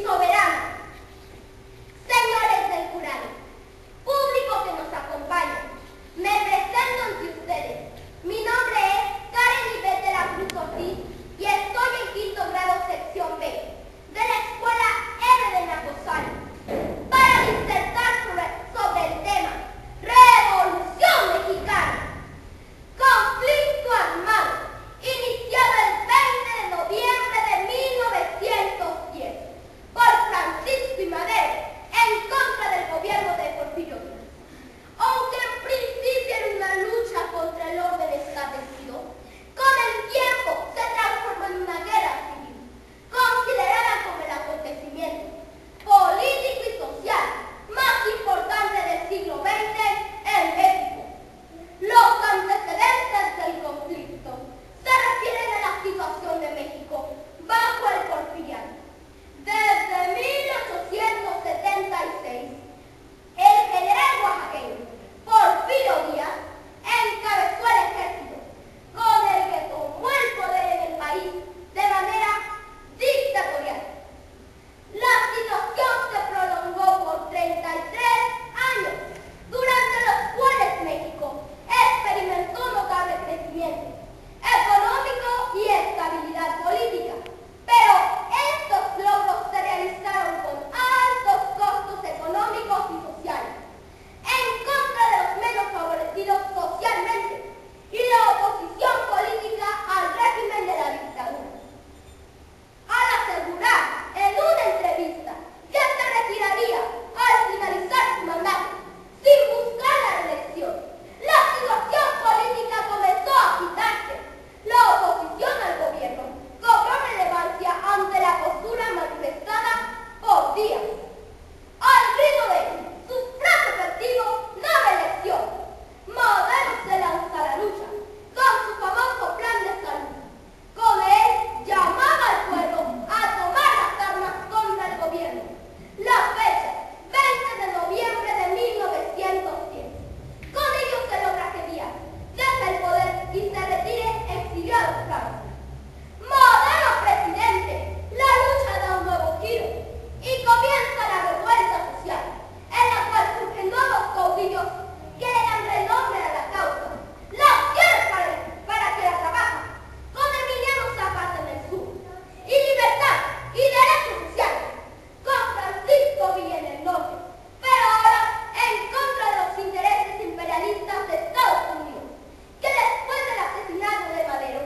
Soberano, señores del jurado, público que nos acompaña, me presento ante ustedes. Mi nombre es Karen Ivette de la Cruz Ortiz y estoy en quinto grado sección B de la escuela R de Nacozal para disertar sobre el tema Revolución Mexicana, conflicto armado iniciado el 20 de noviembre de 1910 por Francisco I. Madero en contra del gobierno de Porfirio Díaz. Aunque en principio era una lucha contra el orden establecido, con el tiempo se transformó en una guerra civil, considerada como el acontecimiento político y social más importante del siglo XX en México. Los antecedentes del conflicto se refieren a la situación de México bajo el porfiriato. Desde 1876, el general oaxaqueño Porfirio Díaz encabezó el ejército con el que tomó el poder en el país de manera dictatorial. La situación se prolongó por 33 años, durante los cuales México experimentó notable crecimiento económico y estabilidad política, pero estos logros se realizaron con altos costos económicos y sociales, en contra de los menos favorecidos socialmente y la oposición política al régimen de la dictadura. Al asegurar en una entrevista que se retiraría al finalizar su mandato sin buscar la reelección, la situación política comenzó a agitarse. La oposición al gobierno cobró relevancia ante la postura manifestada por Díaz. Al grito de sufragio efectivo, no reelección, Madero se lanza a la lucha con su famoso plan de salud. Con él llamaba al pueblo a tomar las armas contra el gobierno. La fecha, 20 de noviembre de 1910. Con ello se logra que Díaz deje el poder y se retire exiliado a Francia. Madero presidente, la lucha da un nuevo giro y comienza la revuelta social, en la cual surgen nuevos caudillos que le dan renombre a la causa. La tierra para que la trabaja, con Emiliano Zapata en el sur, y libertad y derechos sociales, con Francisco Villa en el norte, pero ahora en contra de los intereses imperialistas de Estados Unidos, que después del asesinato de Madero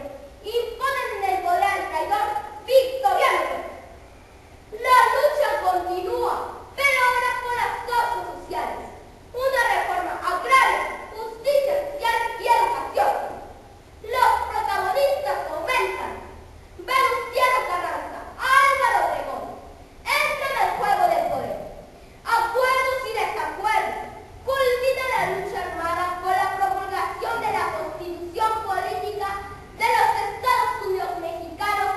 imponen en el poder al traidor Victoriano Huerta. La lucha continúa, pero ahora por las causas sociales, una reforma agraria, justicia social y educación. Los protagonistas aumentan. Venustiano Carranza, Álvaro Obregón, entran al juego del poder. Acuerdos y desacuerdos. Culmina la lucha armada con la promulgación de la Constitución Política de los Estados Unidos Mexicanos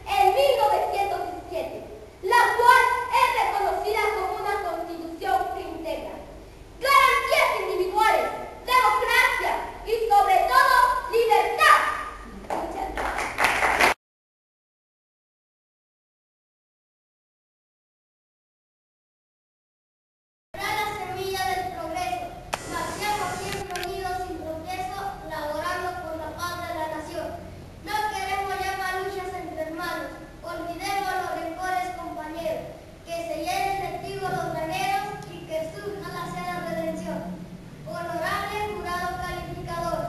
en 1917, la cual es reconocida como una constitución que integra garantías individuales, democracia y sobre todo libertad. Muchas gracias. La semilla del progreso, marchemos siempre unidos sin tropiezo, laborando por la paz de la nación. No queremos ya más luchas entre hermanos, olvidemos los rencores, compañeros, que se llenen de trigo los graneros y que surja la sed de redención. Honorable jurado calificador,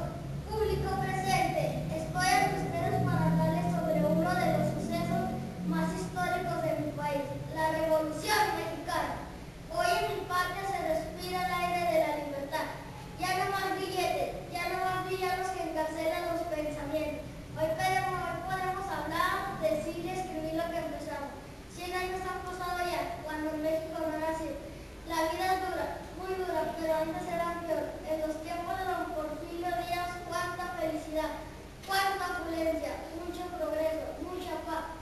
público presente, estoy ante ustedes para hablarles sobre uno de los sucesos más históricos de mi país, la Revolución Mexicana. Hoy en mi patria se respira el aire de la libertad. Ya no más billetes, ya no más villanos que encarcelan los pensamientos. Hoy podemos hablar, decir y escribir lo que empezamos. 100 años han pasado ya, cuando en México no nació. La vida es dura, muy dura, pero antes era peor. En los tiempos de don Porfirio Díaz, cuánta felicidad, cuánta opulencia, mucho progreso, mucha paz.